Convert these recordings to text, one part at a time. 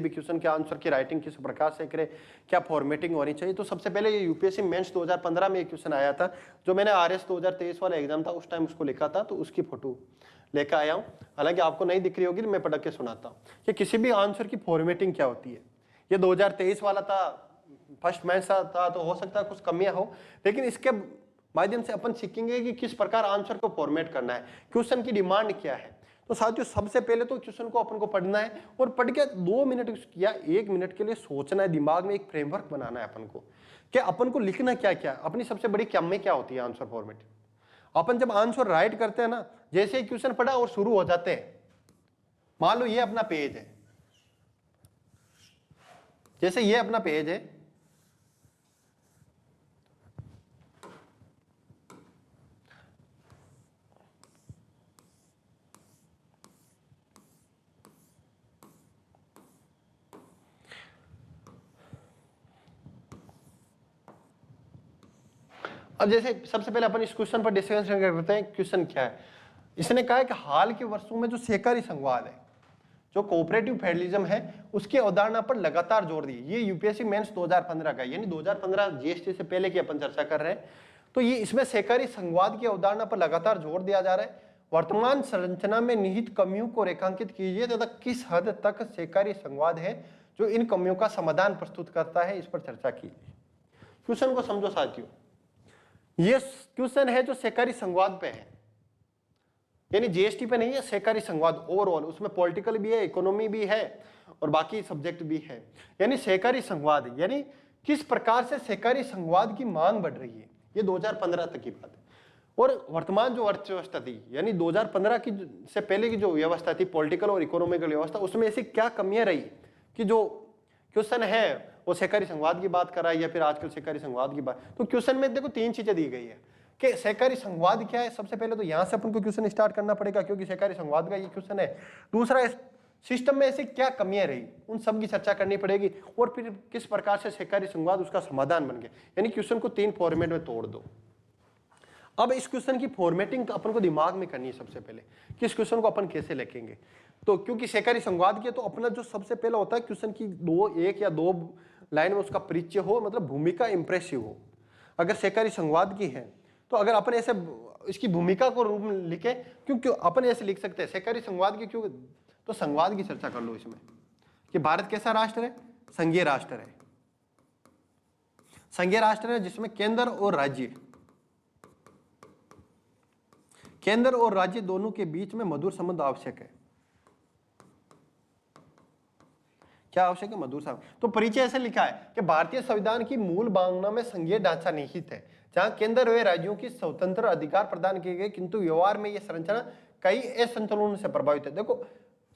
भी क्वेश्चन के आंसर की राइटिंग किस प्रकार से करें, क्या फॉर्मेटिंग होनी चाहिए। तो सबसे पहले ये यूपीएससी मेंस 2015 में एक क्वेश्चन आया था, जो मैंने आरएस 2023 वाला एग्जाम था उस टाइम उसको लिखा था, तो उसकी फोटो लेकर आया हूं। हालांकि आपको नहीं दिख रही होगी, मैं पढ़ के सुनाता हूं कि किसी भी आंसर की फॉर्मेटिंग क्या होती है। ये 2023 वाला था, फर्स्ट मेंस था, तो हो सकता है कुछ कमियां हो, लेकिन इसके माध्यम से अपन सीखेंगे कि किस प्रकार आंसर को फॉर्मेट करना है, क्वेश्चन की डिमांड क्या है। तो साथियों सबसे पहले तो क्वेश्चन को अपन को पढ़ना है और पढ़ के 2 मिनट या 1 मिनट के लिए सोचना है, दिमाग में एक फ्रेमवर्क बनाना है अपन को कि अपन को लिखना क्या क्या, अपनी सबसे बड़ी कमी क्या होती है आंसर फॉर्मेट। अपन जब आंसर राइट करते हैं ना, जैसे ही क्वेश्चन पढ़ा और शुरू हो जाते हैं, मान लो ये अपना पेज है, जैसे ये अपना पेज है, अब जैसे सबसे पहले अपन इस क्वेश्चन पर डिस्कशन करते हैं। क्वेश्चन क्या है, इसने कहा है कि हाल के वर्षों में जो सहकारी संघवाद है, जो कोऑपरेटिव फेडरलिज्म है, उसकी अवधारणा पर लगातार जोर दिए। ये यूपीएससी मेंस 2015 का, यानी 2015 जीएसटी से पहले की अपन चर्चा कर रहे हैं। तो ये इसमें सहकारी संघवाद की अवधारणा पर लगातार जोर दिया जा रहा है। वर्तमान संरचना में निहित कमियों को रेखांकित कीजिए तथा किस हद तक सहकारी संघवाद है जो इन कमियों का समाधान प्रस्तुत करता है, इस पर चर्चा कीजिए। क्वेश्चन को समझो साथियों, ये क्वेश्चन है जो सहकारी संघवाद पे है, यानी जीएसटी पे नहीं है, सहकारी संघवाद ओवरऑल, उसमें पॉलिटिकल भी है, इकोनॉमी भी है और बाकी सब्जेक्ट भी है। यानी सहकारी संघवाद, यानी किस प्रकार से सहकारी संघवाद की मांग बढ़ रही है, ये 2015 तक की बात है। और वर्तमान जो अर्थव्यवस्था थी, यानी 2015 की से पहले की जो व्यवस्था थी, पॉलिटिकल और इकोनॉमिकल व्यवस्था, उसमें ऐसी क्या कमियां रही कि जो क्वेश्चन है वो सहकारी संघवाद की बात कर रहा है या फिर आजकल सहकारी संघवाद की बात। तो क्वेश्चन में देखो 3 चीजें दी गई है कि सहकारी संघवाद क्या है। सबसे पहले तो यहां से अपन को क्वेश्चन स्टार्ट करना पड़ेगा, क्योंकि सहकारी संघवाद का ये क्वेश्चन है। दूसरा, इस सिस्टम में ऐसी क्या कमियां रही, उन सब की चर्चा करनी पड़ेगी। और फिर किस प्रकार से सहकारी संघवाद उसका समाधान बन गया। यानी क्वेश्चन को 3 फॉर्मेट में तोड़ दो। अब इस क्वेश्चन की फॉर्मेटिंग तो अपन को दिमाग में करनी है सबसे पहले कि इस क्वेश्चन को अपन कैसे लिखेंगे। तो क्योंकि सहकारी संघवाद की, तो अपना जो सबसे पहला होता है क्वेश्चन की 1 या 2 लाइन में उसका परिचय हो, मतलब भूमिका इंप्रेसिव हो। अगर सहकारी संघवाद की है तो अगर अपन ऐसे इसकी भूमिका को रूप में लिखे, क्योंकि अपन ऐसे लिख सकते हैं सहकारी संघवाद की, क्यों, तो संघवाद की चर्चा कर लो इसमें कि भारत कैसा राष्ट्र है, संघीय राष्ट्र है। संघीय राष्ट्र है जिसमें केंद्र और राज्य दोनों के बीच में मधुर संबंध आवश्यक है। क्या आवश्यक है? मधुर संबंध। तो परिचय ऐसे लिखा है कि भारतीय संविधान की मूल भावना में संघीय ढांचा निहित है, जहां केंद्र व राज्यों की स्वतंत्र अधिकार प्रदान किए गए, किंतु व्यवहार में यह संरचना कई असंतुलन से प्रभावित है। देखो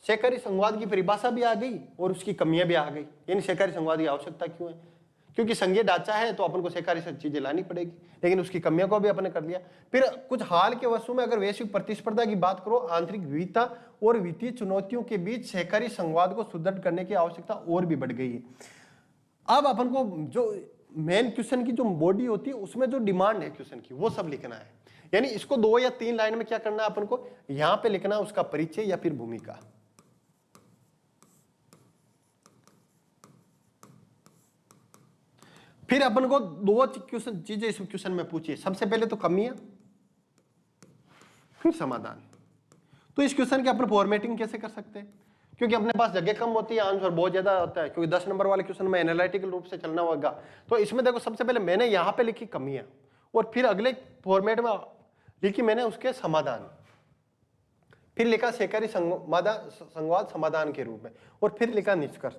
सहकारी संघवाद की परिभाषा भी आ गई और उसकी कमियां भी आ गई। यानी सहकारी संघवाद की आवश्यकता क्यों है, क्योंकि संघीय ढांचा है तो अपन को सहकारी से चीजें लानी पड़ेगी, लेकिन उसकी कमियों को भी अपन ने कर लिया। फिर कुछ हाल के वर्षों में अगर वैश्विक प्रतिस्पर्धा की बात करो, आंतरिक विविधता और वित्तीय चुनौतियों के बीच सहकारी संघवाद को सुदृढ़ करने की आवश्यकता और भी बढ़ गई है। अब अपन को जो मेन क्वेश्चन की जो बॉडी होती है, उसमें जो डिमांड है क्वेश्चन की, वो सब लिखना है। यानी इसको 2 या 3 लाइन में क्या करना है अपन को, यहां पे लिखना है उसका परिचय या फिर भूमिका। फिर अपन को 2 चीजें इस क्वेश्चन में पूछिए। सबसे पहले तो कमियां, फिर समाधान। तो इस क्वेश्चन की अपन फॉर्मेटिंग कैसे कर सकते हैं, क्योंकि अपने पास जगह कम होती है, आंसर बहुत ज्यादा होता है, क्योंकि 10 नंबर वाले क्वेश्चन में एनालिटिकल रूप से चलना होगा। तो इसमें देखो सबसे पहले मैंने यहां पे लिखी कमियां और फिर अगले फॉर्मेट में लिखी मैंने उसके समाधान, फिर लिखा सहकारी संघवाद समाधान के रूप में, और फिर लिखा निष्कर्ष।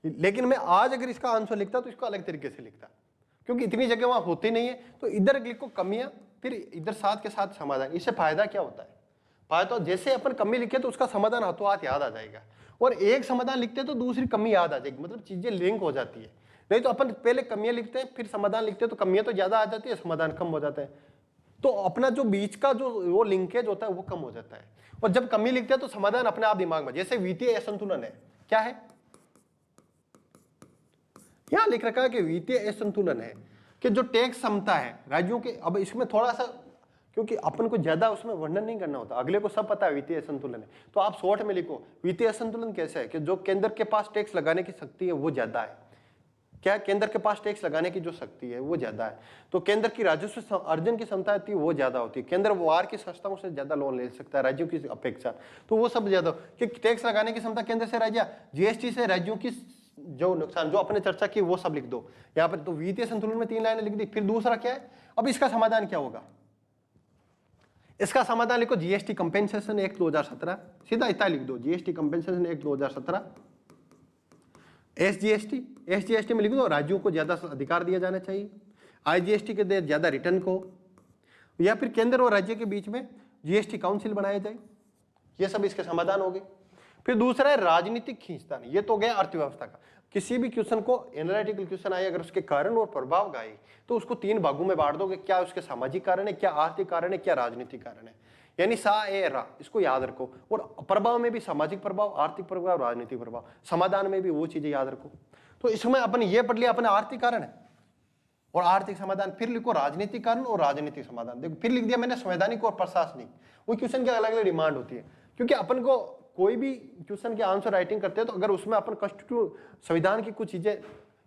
लेकिन मैं आज अगर इसका आंसर लिखता तो इसको अलग तरीके से लिखता, क्योंकि इतनी जगह वहां होती नहीं है। तो इधर लिखो कमियां, फिर इधर साथ के साथ समाधान। इससे फायदा क्या होता है, फायदा तो जैसे अपन कमी लिखे तो उसका समाधान हाथों हाथ याद आ जाएगा, और एक समाधान लिखते तो दूसरी कमी याद आ जाएगी, मतलब चीजें लिंक हो जाती है। नहीं तो अपन पहले कमियां लिखते हैं फिर समाधान लिखते हैं, तो कमियां तो ज्यादा आ जाती है, समाधान कम हो जाता है। तो अपना जो बीच का जो वो लिंकेज होता है वो कम हो जाता है। और जब कमी लिखते हैं तो समाधान अपने आप दिमाग में, जैसे वित्तीय असंतुलन है, क्या है यहां लिख रखा है कि वित्तीय असंतुलन है कि जो टैक्स क्षमता है राज्यों के। अब इसमें थोड़ा सा क्योंकि अपन को ज्यादा उसमें वर्णन नहीं करना होता, अगले को सब पता है वित्तीय असंतुलन है। तो आप शॉर्ट में लिखो वित्तीय असंतुलन कैसे है कि जो केंद्र के पास टैक्स लगाने की शक्ति है वो ज्यादा है। क्या केंद्र के पास टैक्स लगाने की जो शक्ति है वो ज्यादा है, तो केंद्र की राजस्व अर्जन की क्षमता होती है वो ज्यादा होती है। केंद्र वार की संस्थाओं से ज्यादा लोन ले सकता है राज्यों की अपेक्षा, तो वो सब ज्यादा कि टैक्स लगाने की क्षमता केंद्र से राज्य, जीएसटी से राज्यों की जो नुकसान जो अपने चर्चा की वो सब लिख दो यहाँ पर। तो वित्तीय संतुलन में 3 लाइनें लिख दी। फिर दूसरा क्या है, अब इसका समाधान क्या होगा, इसका समाधान लिखो जीएसटी कंपेंसेशन एक्ट 2017, सीधा इतना लिख दो जीएसटी कंपेंसेशन एक्ट 2017। एसजीएसटी में लिख दो राज्यों को ज्यादा अधिकार दिया जाना चाहिए, आईजीएसटी के दे ज्यादा रिटर्न को, या फिर केंद्र और राज्य के बीच में जीएसटी काउंसिल बनाया जाए। ये सब इसके समाधान हो गए। फिर दूसरा है राजनीतिक खींचतान, ये तो गया अर्थव्यवस्था का। किसी भी क्वेश्चन को एनालिटिकल क्वेश्चन आए, अगर उसके कारण और प्रभाव गाए तो उसको 3 भागों में बांट दोगे, क्या उसके सामाजिक कारण है, क्या आर्थिक कारण है, क्या राजनीतिक कारण है, यानी सा ए रा, इसको याद रखो। और प्रभाव में भी सामाजिक प्रभाव, आर्थिक प्रभाव, राजनीतिक प्रभाव, समाधान में भी वो चीजें याद रखो। तो इसमें अपन ये पढ़ लिया अपने आर्थिक कारण है और आर्थिक समाधान, फिर लिखो राजनीतिक कारण और राजनीतिक समाधान। देखो फिर लिख दिया मैंने संवैधानिक और प्रशासनिक। वो क्वेश्चन की अलग अलग डिमांड होती है, क्योंकि अपन को कोई भी क्वेश्चन के आंसर राइटिंग करते हैं तो अगर उसमें अपन कॉन्स्टिट्यूट संविधान की कुछ चीजें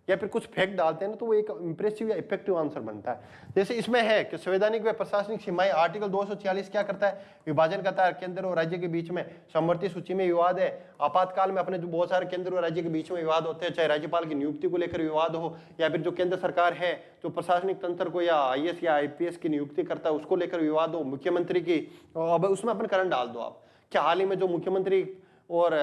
या फिर कुछ फैक्ट डालते हैं ना, तो वो एक इंप्रेसिव या इफेक्टिव आंसर बनता है। जैसे इसमें है कि संवैधानिक व प्रशासनिक सीमाएं, आर्टिकल 246 क्या करता है, विभाजन करता है केंद्र और राज्य के बीच में। समवर्ती सूची में विवाद है, आपातकाल में अपने जो बहुत सारे केंद्र और राज्य के बीच में विवाद होते हैं, चाहे राज्यपाल की नियुक्ति को लेकर विवाद हो, या फिर जो केंद्र सरकार है जो प्रशासनिक तंत्र को या आईएएस या आईपीएस की नियुक्ति करता है उसको लेकर विवाद हो, मुख्यमंत्री की, अब उसमें अपन करंट डाल दो आप। क्या हाल ही में जो मुख्यमंत्री और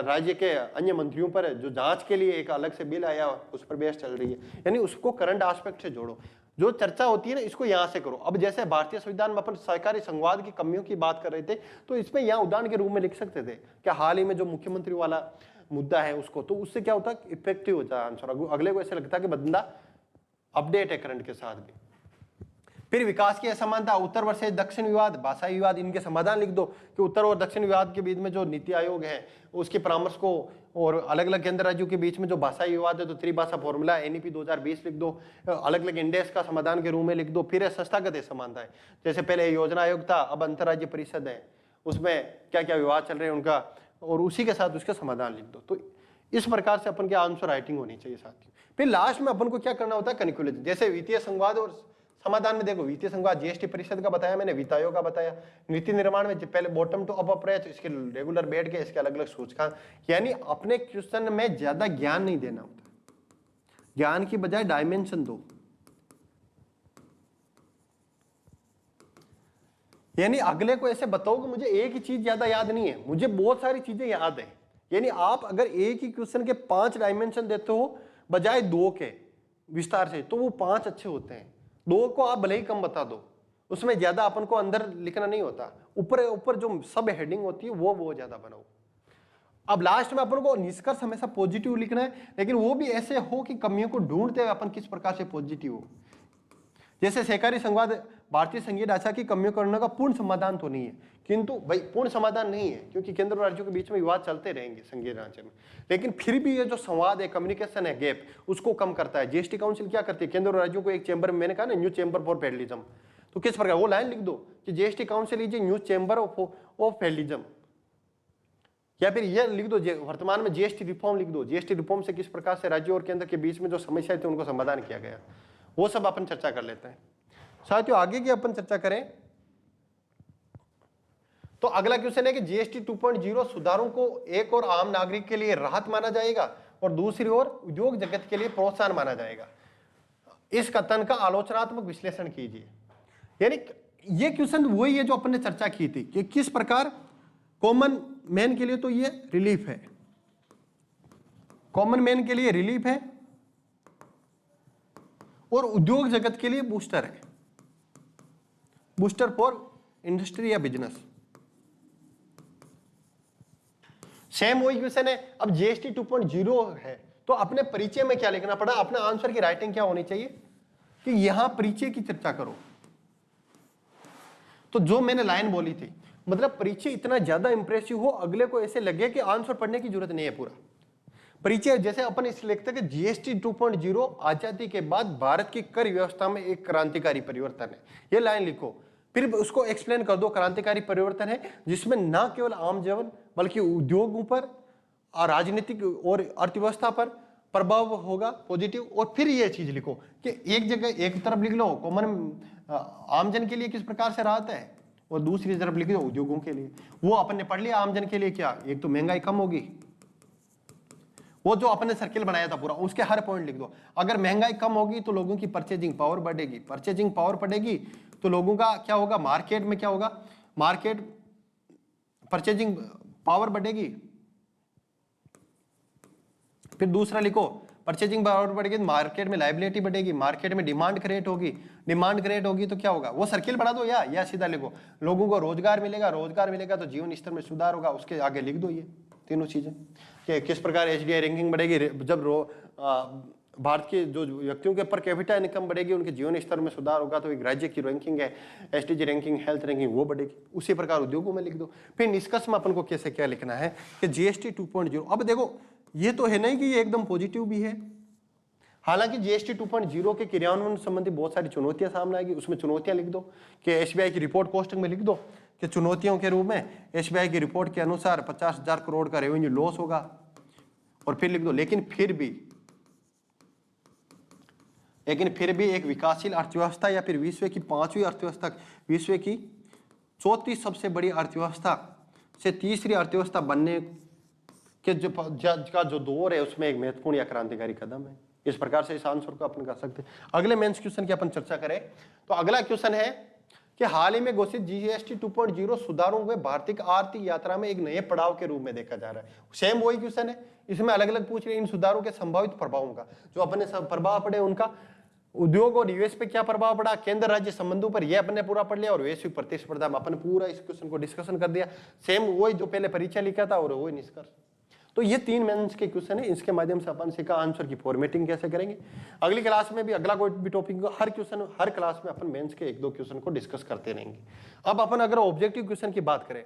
राज्य के अन्य मंत्रियों पर जो जांच के लिए एक अलग से बिल आया उस पर बहस चल रही है, यानी उसको करंट एस्पेक्ट से जोड़ो। जो चर्चा होती है ना इसको यहाँ से करो। अब जैसे भारतीय संविधान में अपन सहकारी संवाद की कमियों की बात कर रहे थे, तो इसमें यहाँ उदाहरण के रूप में लिख सकते थे क्या हाल ही में जो मुख्यमंत्री वाला मुद्दा है उसको, तो उससे क्या होता है इफेक्टिव होता है आंसर, अगले को ऐसे लगता है कि बंदा अपडेट है करंट के साथ भी। फिर विकास की असमानता, उत्तर वर्सेस दक्षिण विवाद, भाषाई विवाद, इनके समाधान लिख दो कि उत्तर और दक्षिण विवाद के बीच में जो नीति आयोग है उसके परामर्श को, और अलग अलग केंद्र राज्यों के बीच में जो भाषाई विवाद है तो त्रिभाषा फॉर्मूला एनईपी 2020 लिख दो, अलग अलग इंडेक्स का समाधान के रूप में लिख दो। फिर है संस्थागत समानता है, जैसे पहले योजना आयोग था अब अंतरराज्य परिषद है, उसमें क्या क्या विवाद चल रहे हैं उनका, और उसी के साथ उसका समाधान लिख दो। तो इस प्रकार से अपन के आंसर राइटिंग होनी चाहिए साथियों। फिर लास्ट में अपन को क्या करना होता है कन्क्लूजन, जैसे वित्तीय संवाद और समाधान में देखो वित्तीय संवाद जीएसटी परिषद का बताया मैंने, वित्त आयोग का बताया, नीति निर्माण में पहले बॉटम टू अप अप्रोच, इसके रेगुलर बैठ के इसके अलग अलग सूचकांक, यानी अपने क्वेश्चन में ज्यादा ज्ञान नहीं देना होता, ज्ञान की बजाय डायमेंशन दो। यानी अगले को ऐसे बताओ कि मुझे एक ही चीज ज्यादा याद नहीं है, मुझे बहुत सारी चीजें याद है। यानी आप अगर एक ही क्वेश्चन के 5 डायमेंशन देते हो बजाय 2 के विस्तार से, तो वो 5 अच्छे होते हैं। 2 को आप भले ही कम बता दो, उसमें ज्यादा अपन को अंदर लिखना नहीं होता, ऊपर ऊपर जो सब हेडिंग होती है वो ज्यादा बनाओ। अब लास्ट में अपन को निष्कर्ष हमेशा पॉजिटिव लिखना है, लेकिन वो भी ऐसे हो कि कमियों को ढूंढते हुए अपन किस प्रकार से पॉजिटिव हो। जैसे सहकारी संवाद भारतीय संघीय ढांचा की कमियों करने का पूर्ण समाधान तो नहीं है, किंतु भाई पूर्ण समाधान नहीं है क्योंकि केंद्र और राज्यों के बीच में विवाद चलते रहेंगे संघीय ढांचे में, लेकिन फिर भी ये जो संवाद है, कम्युनिकेशन है, गैप, उसको कम करता है। जीएसटी काउंसिल क्या करती है, केंद्र और राज्यों को एक चैम्बर में, मैंने कहा ना न्यू चैम्बर फॉर फेडरलिज्म, तो किस प्रकार वो लाइन लिख दो कि GST council is a new chamber of federalism, या फिर ये लिख दो वर्तमान में जीएसटी रिफॉर्म लिख दो, जीएसटी रिफॉर्म से किस प्रकार से राज्य और केंद्र के बीच में जो समस्याएं थी उनको समाधान किया गया, वो सब अपन चर्चा कर लेते हैं। साथियों आगे की अपन चर्चा करें तो अगला क्वेश्चन है कि जीएसटी 2.0 सुधारों को एक और आम नागरिक के लिए राहत माना जाएगा और दूसरी ओर उद्योग जगत के लिए प्रोत्साहन माना जाएगा। इस कथन का आलोचनात्मक विश्लेषण कीजिए। यानी ये क्वेश्चन वही है जो अपन ने चर्चा की थी कि किस प्रकार कॉमन मैन के लिए तो ये रिलीफ है, कॉमन मैन के लिए रिलीफ है और उद्योग जगत के लिए बूस्टर है, बूस्टर फॉर इंडस्ट्री या बिजनेस। सेम वही क्वेश्चन है। अब जीएसटी 2.0 है तो अपने परिचय में क्या लिखना पड़ा, अपने आंसर की राइटिंग क्या होनी चाहिए कि यहां परिचय की चर्चा करो। तो जो मैंने लाइन बोली थी, मतलब परिचय इतना ज्यादा इंप्रेसिव हो अगले को ऐसे लगे कि आंसर पढ़ने की जरूरत नहीं है। पूरा परिचय जैसे अपन इस लिखते हैं कि जीएसटी 2.0 आजादी के बाद भारत की कर व्यवस्था में एक क्रांतिकारी परिवर्तन है, ये लाइन लिखो फिर उसको एक्सप्लेन कर दो क्रांतिकारी परिवर्तन है जिसमें न केवल आम जीवन बल्कि उद्योगों पर और राजनीतिक और अर्थव्यवस्था पर प्रभाव होगा पॉजिटिव। और फिर ये चीज लिखो कि एक जगह एक तरफ लिख लो कॉमन आमजन के लिए किस प्रकार से राहत है, और दूसरी तरफ लिख दो उद्योगों के लिए। वो अपन ने पढ़ लिया आमजन के लिए क्या, एक तो महंगाई कम होगी, वो जो अपन ने सर्किल बनाया था पूरा उसके हर पॉइंट लिख दो। अगर महंगाई कम होगी तो लोगों की परचेजिंग पावर बढ़ेगी, परचेजिंग पावर बढ़ेगी तो लोगों का क्या होगा, मार्केट में क्या होगा, मार्केट परचेजिंग पावर बढ़ेगी। फिर दूसरा लिखो परचेजिंग पावर बढ़ेगी, मार्केट में लायबिलिटी बढ़ेगी, मार्केट में डिमांड क्रिएट होगी, डिमांड क्रिएट होगी तो क्या होगा, वो सर्किल बढ़ा दो या सीधा लिखो लोगों को रोजगार मिलेगा, रोजगार मिलेगा तो जीवन स्तर में सुधार होगा, उसके आगे लिख दो ये तीनों चीजें कि किस प्रकार एचडीआई रैंकिंग बढ़ेगी, जब भारत के जो व्यक्तियों के पर कैपिटा इनकम बढ़ेगी उनके जीवन स्तर में सुधार होगा तो एक राज्य की रैंकिंग है एसडीजी रैंकिंग, हेल्थ रैंकिंग वो बढ़ेगी। उसी प्रकार उद्योगों में लिख दो। फिर निष्कर्ष में अपन को कैसे क्या लिखना है कि जीएसटी 2.0। अब देखो ये तो है नहीं कि ये एकदम पॉजिटिव भी है, हालांकि जीएसटी 2.0 के क्रियान्वयन संबंधी बहुत सारी चुनौतियां सामने आएगी, उसमें चुनौतियां लिख दो कि एसबीआई की रिपोर्ट कोष्टक में लिख दो कि चुनौतियों के रूप में एसबीआई की रिपोर्ट के अनुसार 50,000 करोड़ का रेवेन्यू लॉस होगा। और फिर लिख दो लेकिन फिर भी एक विकासशील अर्थव्यवस्था या फिर विश्व की 5वीं अर्थव्यवस्था, विश्व की 4थी सबसे बड़ी अर्थव्यवस्था से तीसरी अर्थव्यवस्था बनने के जो दौर है उसमें एक महत्वपूर्ण या क्रांतिकारी कदम है। इस प्रकार से इस आंसर को अपन कर सकते हैं। अगले मेंस क्वेश्चन की अपन चर्चा करें तो अगला क्वेश्चन है कि हाल ही में घोषित जीएसटी 2.0 सुधारों में भारतीय आर्थिक यात्रा में एक नए पड़ाव के रूप में देखा जा रहा है। सेम वही क्वेश्चन है, इसमें अलग अलग पूछ रहे हैं इन सुधारों के संभावित प्रभावों का, जो अपने प्रभाव पड़े उनका उद्योग और निवेश पे क्या प्रभाव पड़ा, केंद्र राज्य संबंधों पर यह अपने पूरा पढ़ लिया, और वैश्विक प्रतिस्पर्धा में अपन पूरा इस क्वेश्चन को डिस्कशन कर दिया। सेम वही जो पहले परीक्षा लिखा था और वही निष्कर्ष। तो ये 3 मेंस के क्वेश्चन है, इसके माध्यम से अपन सीखा आंसर की फॉर्मेटिंग कैसे करेंगे। अगली क्लास में भी अगला कोई भी टॉपिक को हर क्लास में अपन मेंस के 1-2 क्वेश्चन को डिस्कस करते रहेंगे। अब अपन अगर ऑब्जेक्टिव क्वेश्चन की बात करें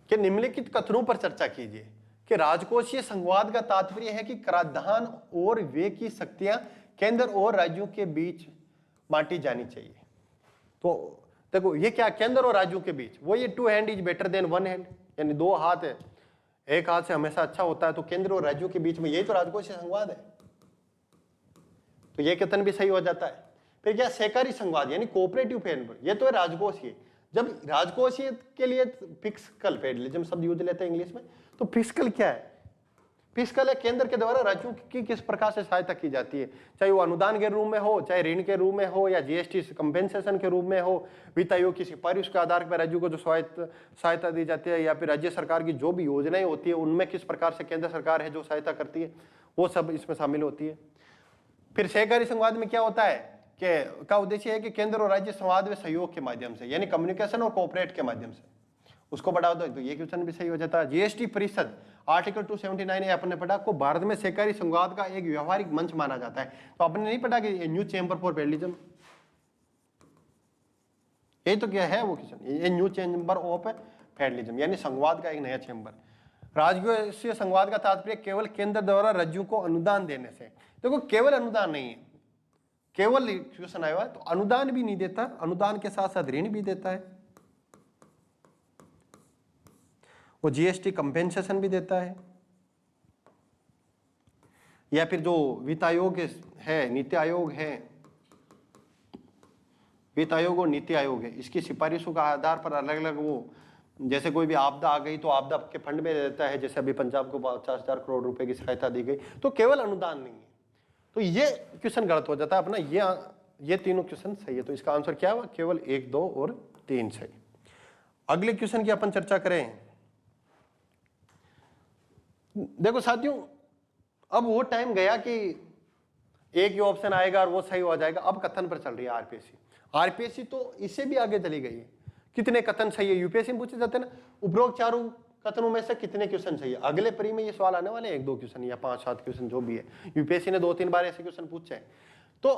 कि निम्नलिखित कथनों पर चर्चा कीजिए कि राजकोषीय संवाद का तात्पर्य है कि कराधान और व्यय की शक्तियां केंद्र और राज्यों के बीच बांटी जानी चाहिए। तो देखो ये क्या, केंद्र और राज्यों के बीच, वो ये 2 hand is better than 1 hand, यानी 2 हाथ है एक हाथ से हमेशा अच्छा होता है। तो केंद्र और राज्यों के बीच में यही तो राजकोषीय संवाद है, तो ये कथन भी सही हो जाता है। फिर क्या, सहकारी संवाद यानी कोऑपरेटिव फेडरलिज्म, ये तो है राजकोषीय। जब राजकोषीय के लिए फिस्कल फेडरलिज्म शब्द यूज लेते हैं इंग्लिश में, तो फिस्कल क्या है, फिस्कल है केंद्र के द्वारा राज्यों की किस प्रकार से सहायता की जाती है, चाहे वो अनुदान के रूप में हो, चाहे ऋण के रूप में हो, या जीएसटी कंपेंसेशन के रूप में हो, वित्त आयोग की सिफारिश के आधार पर राज्यों को जो सहायता दी जाती है, या फिर राज्य सरकार की जो भी योजनाएं होती है उनमें किस प्रकार से केंद्र सरकार है जो सहायता करती है, वो सब इसमें शामिल होती है। फिर सहकारी संवाद में क्या होता है कि का उद्देश्य है कि केंद्र और राज्य संवाद व सहयोग के माध्यम से, यानी कम्युनिकेशन और कोऑपरेट के माध्यम से उसको बढ़ावा दो, तो ये क्वेश्चन भी सही हो जाता है। जीएसटी परिषद आर्टिकल 279 आपने पढ़ा को भारत में सहकारी संवाद का एक व्यवहारिक मंच माना जाता है। तो आपने नहीं पढ़ा कि न्यू चेंबर फॉर फेडरलिज्म, ये तो क्या है वो क्वेश्चन, ये न्यू चेंबर ऑफ फेडरलिज्म यानी संवाद का एक नया चेंबर। राजकोषीय संवाद का तात्पर्य केवल केंद्र द्वारा राज्यों को अनुदान देने से, देखो केवल अनुदान नहीं है, केवल क्वेश्चन आया हुआ है तो अनुदान भी नहीं देता, अनुदान के साथ साथ ऋण भी देता है, वो जीएसटी कंपेंसेशन भी देता है, या फिर जो वित्त आयोग है, नीति आयोग है, वित्त आयोग और नीति आयोग है, इसकी सिफारिशों का आधार पर अलग अलग वो, जैसे कोई भी आपदा आ गई तो आपदा के फंड में देता है, जैसे अभी पंजाब को 50,000 करोड़ रुपए की सहायता दी गई, तो केवल अनुदान नहीं है। तो ये क्वेश्चन गलत हो जाता है अपना, ये तीनों क्वेश्चन सही है, तो इसका आंसर क्या हुआ, केवल 1, 2 और 3 सही। अगले क्वेश्चन की अपन चर्चा करें। देखो साथियों, अब वो टाइम गया कि एक ही ऑप्शन आएगा और वो सही हो जाएगा, अब कथन पर चल रही है आरपीएससी। आरपीएससी तो इससे भी आगे चली गई है, कितने कथन सही है यूपीएससी में पूछे जाते हैं ना, उपरोक्त चारों कथनों में से कितने क्वेश्चन सही है। अगले परी में ये सवाल आने वाले 1-2 क्वेश्चन या 5-7 क्वेश्चन जो भी है, यूपीएससी ने 2-3 बार ऐसे क्वेश्चन पूछे हैं। तो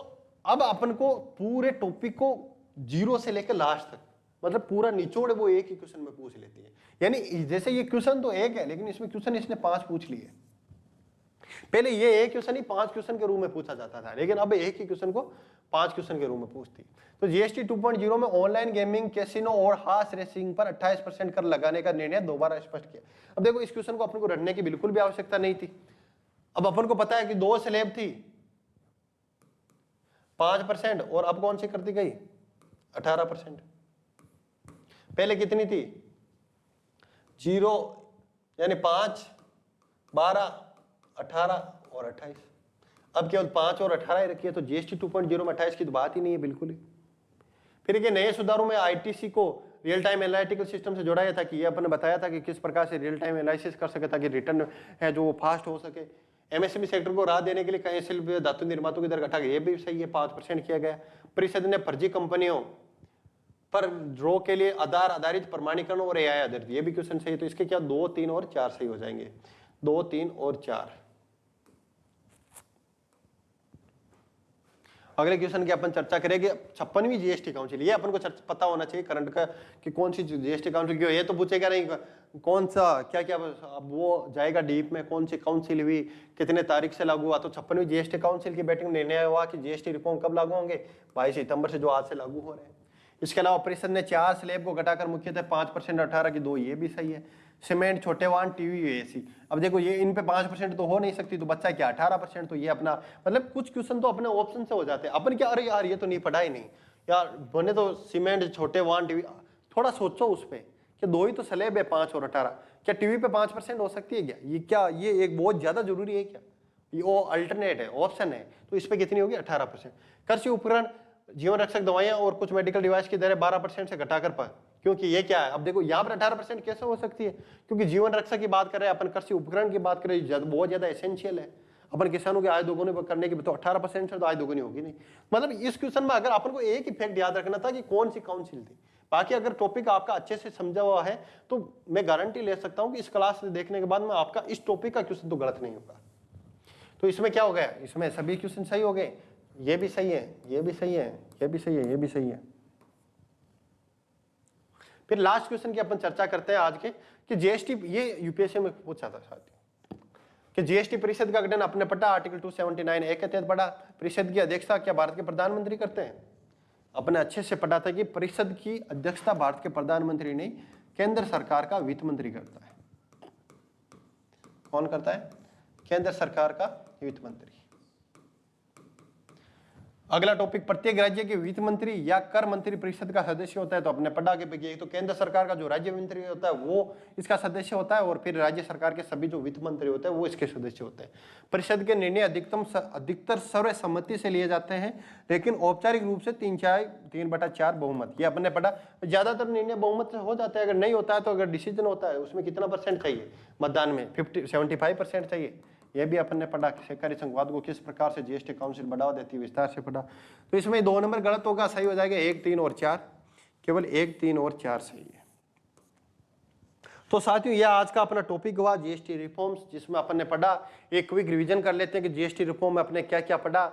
अब अपन को पूरे टॉपिक को जीरो से लेकर लास्ट तक, मतलब पूरा निचोड़ वो एक ही क्वेश्चन में पूछ लेती है। यानी जैसे ये क्वेश्चन तो एक है, लेकिन इसमें क्वेश्चन इसने 5 पूछ लिए। पहले ये एक क्वेश्चन ही 5 क्वेश्चन के रूप में पूछा जाता था, लेकिन अब एक ही क्वेश्चन को 5 क्वेश्चन के रूप में पूछती। तो जीएसटी 2.0 में ऑनलाइन गेमिंग, कैसीनो और हॉर्स रेसिंग पर 28% कर लगाने का निर्णय दोबारा स्पष्ट किया। अब देखो इस क्वेश्चन को अपन को रटने की बिल्कुल भी आवश्यकता नहीं थी। अब अपन को पता है कि 2 स्लैब थी 5% और अब कौन सी कर दी गई 18%। पहले कितनी थी 0 यानी 5, 12, 18 और 28। अब केवल 5 और 18 ही रखी है, तो जीएसटी 2.0 में 28 की तो बात ही नहीं है बिल्कुल ही। फिर ये नए सुधारों में आईटीसी को रियल टाइम एनालिटिकल सिस्टम से जोड़ा था कि ये अपन ने बताया था कि किस प्रकार से रियल टाइम एनालिसिस कर सके ताकि रिटर्न है जो फास्ट हो सके। एमएसएमई सेक्टर को राहत देने के लिए कई शिल्प धातु निर्माताओं की दर घटा गई, ये भी सही है, 5% किया गया। परिषद ने फर्जी कंपनियों पर ड्रॉ के लिए आधार आधारित प्रमाणीकरण और एआई आधारित, ये भी क्वेश्चन सही है। तो इसके क्या 2, 3 और 4 सही हो जाएंगे, 2, 3 और 4। अगले क्वेश्चन की अपन चर्चा करेंगे 56वीं जीएसटी काउंसिल। ये अपन को पता होना चाहिए करंट का कि कौन सी जीएसटी काउंसिल क्यों। ये तो पूछेगा नहीं कौन सा क्या क्या, अब वो जाएगा डीप में कौन सी काउंसिल हुई, कितने तारीख से लागू हुआ। तो 56वीं जीएसटी काउंसिल की बैठक में निर्णय हुआ कि जीएसटी रिफॉर्म कब लागू होंगे, 22 सितंबर से, जो आज से लागू हो रहे हैं। इसके अलावा परिषद ने 4 स्लैब को घटाकर मुख्यतः 5% 18 की 2, ये भी सही है। सीमेंट, छोटे वाहन, टीवी, एसी, अब देखो ये इन पे 5% तो हो नहीं सकती, तो बच्चा क्या 18%, तो ये अपना मतलब कुछ क्वेश्चन तो अपने ऑप्शन से हो जाते हैं। अपन क्या अरे यार ये तो नहीं पढ़ा ही नहीं यार, बने तो सीमेंट, छोटे वाहन, टीवी, थोड़ा सोचो उस पर कि 2 ही तो स्लैब है 5 और 18, क्या टीवी पे 5% हो सकती है क्या? ये क्या ये एक बहुत ज्यादा जरूरी है क्या? ये वो अल्टरनेट है, ऑप्शन है, तो इस पर कितनी होगी 18%। कृषि उपकरण, जीवन रक्षक दवाइयां और कुछ मेडिकल डिवाइस की दरें 12% से घटाकर पर, क्योंकि ये क्या है, अब देखो यहाँ पर 18% कैसे हो सकती है, क्योंकि जीवन रक्षक की बात कर रहे हैं अपन, कृषि उपकरण की बात कर रहे हैं, बहुत ज्यादा एसेंशियल है। अपन किसानों की आय दोगुनी करने की, तो 18% से तो आय दोगुनी होगी नहीं। मतलब इस क्वेश्चन में अगर अपन को एक इफेक्ट याद रखना था कि कौन सी काउंसिल थी। बाकी अगर टॉपिक आपका अच्छे से समझा हुआ है तो मैं गारंटी ले सकता हूं कि इस क्लास से देखने के बाद में आपका इस टॉपिक का क्वेश्चन तो गलत नहीं होगा। तो इसमें क्या हो गया, इसमें सभी क्वेश्चन सही हो गए, ये भी सही है, ये भी सही है, ये भी सही है, ये भी सही है। फिर लास्ट क्वेश्चन की अपन चर्चा करते हैं आज के कि जीएसटी, ये यूपीएससी में पूछा था साथियों कि जीएसटी परिषद का गठन अपने पढ़ा, आर्टिकल 279 ए के तहत पढ़ा। परिषद की अध्यक्षता क्या भारत के प्रधानमंत्री करते हैं? अपने अच्छे से पढ़ा था कि परिषद की अध्यक्षता भारत के प्रधानमंत्री नहीं, केंद्र सरकार का वित्त मंत्री करता है। कौन करता है? केंद्र सरकार का वित्त मंत्री। अगला टॉपिक, प्रत्येक राज्य के वित्त मंत्री या कर मंत्री परिषद का सदस्य होता है। तो अपने पढ़ा के पैकी तो केंद्र सरकार का जो राज्य मंत्री होता है वो इसका सदस्य होता है, और फिर राज्य सरकार के सभी जो वित्त मंत्री होते हैं वो इसके सदस्य होते हैं। परिषद के निर्णय अधिकतर सर्वसम्मति से लिए जाते हैं, लेकिन औपचारिक रूप से 3/4 बहुमत, ये अपने पढ़ा। ज्यादातर निर्णय बहुमत से हो जाता है, अगर नहीं होता है तो अगर डिसीजन होता है उसमें कितना % चाहिए मतदान में, 75% चाहिए। ये भी अपन ने पढ़ा कि सहकारी संघवाद को किस प्रकार से जीएसटी काउंसिल बढ़ावा देती है, विस्तार से पढ़ा। तो इसमें 2 नंबर गलत होगा, सही हो जाएगा 1, 3 और 4, केवल 1, 3 और 4 सही है। तो साथियों यह आज का अपना टॉपिक हुआ जीएसटी रिफॉर्म्स, जिसमें अपन ने पढ़ा। एक क्विक रिवीजन कर लेते हैं कि जीएसटी रिफॉर्म में अपने क्या क्या पढ़ा।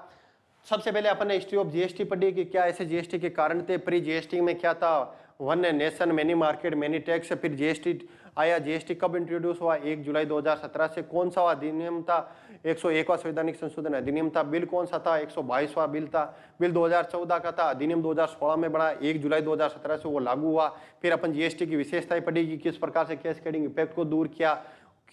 सबसे पहले अपन ने हिस्ट्री ऑफ जीएसटी पढ़ी कि क्या ऐसे जीएसटी के कारण थे, प्री जीएसटी में क्या था, one nation many market many tax, फिर जीएसटी आया, जीएसटी कब इंट्रोड्यूस हुआ, 1 जुलाई 2017 से, कौन सा अधिनियम था, 101वां संवैधानिक संशोधन अधिनियम था, बिल कौन सा था, 122वां बिल था, बिल 2014 का था, अधिनियम 2016 में बढ़ा, 1 जुलाई 2017 से वो लागू हुआ। फिर अपन जीएसटी की विशेषताएं पढ़ी कि किस प्रकार से कैस्केडिंग इफेक्ट को दूर किया,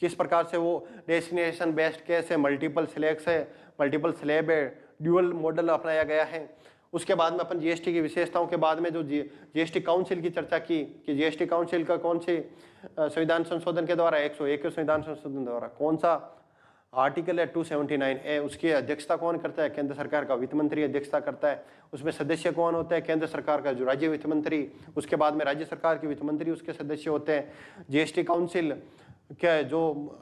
किस प्रकार से वो डेस्टिनेशन बेस्ड कैश है, मल्टीपल स्लैब्स है, मल्टीपल स्लैब है, ड्यूअल मॉडल अपनाया गया है। उसके बाद में अपन जीएसटी की विशेषताओं के बाद में जो जीएसटी काउंसिल की चर्चा की कि जीएसटी काउंसिल का कौन से संविधान संशोधन के द्वारा, 101 संविधान संशोधन द्वारा कौन सा आर्टिकल है 279 ए, उसकी अध्यक्षता कौन करता है, केंद्र सरकार का वित्त मंत्री अध्यक्षता करता है। उसमें सदस्य कौन होते हैं, केंद्र सरकार का जो राज्य वित्त मंत्री, उसके बाद में राज्य सरकार के वित्त मंत्री उसके सदस्य होते हैं। जीएसटी काउंसिल क्या जो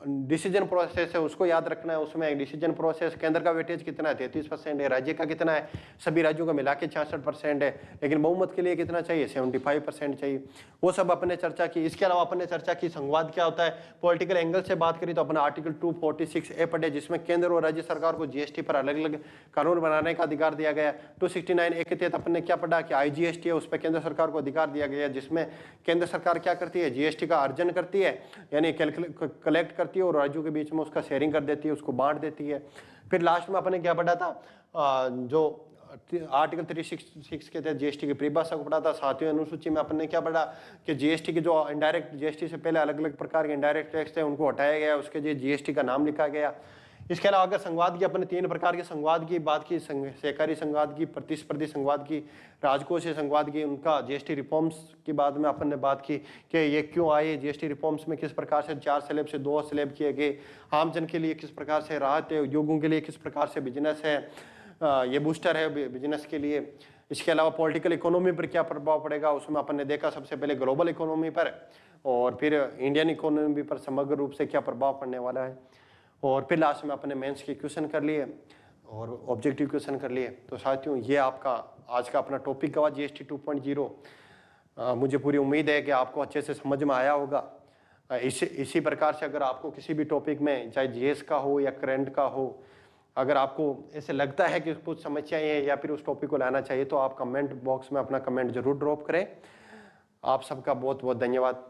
डिसीजन प्रोसेस है उसको याद रखना है, उसमें डिसीजन प्रोसेस केंद्र का वेटेज कितना है 33% है, राज्य का कितना है, सभी राज्यों का मिला के 66% है, लेकिन बहुमत के लिए कितना चाहिए 75% चाहिए, वो सब अपने चर्चा की। इसके अलावा अपने चर्चा की संघवाद क्या होता है, पॉलिटिकल एंगल से बात करी तो अपना आर्टिकल 246 ए पढ़े, जिसमें केंद्र और राज्य सरकार को जीएसटी पर अलग अलग कानून बनाने का अधिकार दिया गया। 269 ए के तहत अपन ने क्या पढ़ा कि आईजीएसटी है, उस पर केंद्र सरकार को अधिकार दिया गया, जिसमें केंद्र सरकार क्या करती है, जीएसटी का अर्जन करती है, यानी कलेक्ट करती है और राज्यों के बीच में उसका शेयरिंग कर देती है, उसको बांट देती है। फिर लास्ट में अपने क्या पढ़ा था, जो आर्टिकल 366 के तहत जीएसटी की परिभाषा को पढ़ा था। सातवीं अनुसूची में अपन ने क्या पढ़ा कि जीएसटी के जो इनडायरेक्ट, जीएसटी से पहले अलग अलग प्रकार के इनडायरेक्ट टैक्स थे उनको हटाया गया, उसके लिए जीएसटी का नाम लिखा गया। इसके अलावा अगर संघवाद की, अपन ने 3 प्रकार के संघवाद की बात की, सहकारी संघवाद की, प्रतिस्पर्धी संघवाद की, राजकोषीय संघवाद की, उनका जीएसटी रिफॉर्म्स की बाद में अपन ने बात की कि ये क्यों आए, जीएसटी रिफॉर्म्स में किस प्रकार से 4 स्लैब से 2 स्लैब किए गए, आम जन के लिए किस प्रकार से राहत है, उद्योगों के लिए किस प्रकार से बिजनेस है, ये बूस्टर है बिजनेस के लिए। इसके अलावा पॉलिटिकल इकोनॉमी पर क्या प्रभाव पड़ेगा, उसमें अपन ने देखा सबसे पहले ग्लोबल इकोनॉमी पर, और फिर इंडियन इकोनॉमी पर समग्र रूप से क्या प्रभाव पड़ने वाला है, और फिर लास्ट में अपने मेंस के क्वेश्चन कर लिए और ऑब्जेक्टिव क्वेश्चन कर लिए। तो साथियों ये आपका आज का अपना टॉपिक हुआ जीएसटी 2.0। मुझे पूरी उम्मीद है कि आपको अच्छे से समझ में आया होगा। इसी प्रकार से अगर आपको किसी भी टॉपिक में, चाहे जीएस का हो या करंट का हो, अगर आपको ऐसे लगता है कि कुछ समस्याएं हैं या फिर उस टॉपिक को लाना चाहिए, तो आप कमेंट बॉक्स में अपना कमेंट जरूर ड्रॉप करें। आप सबका बहुत बहुत धन्यवाद।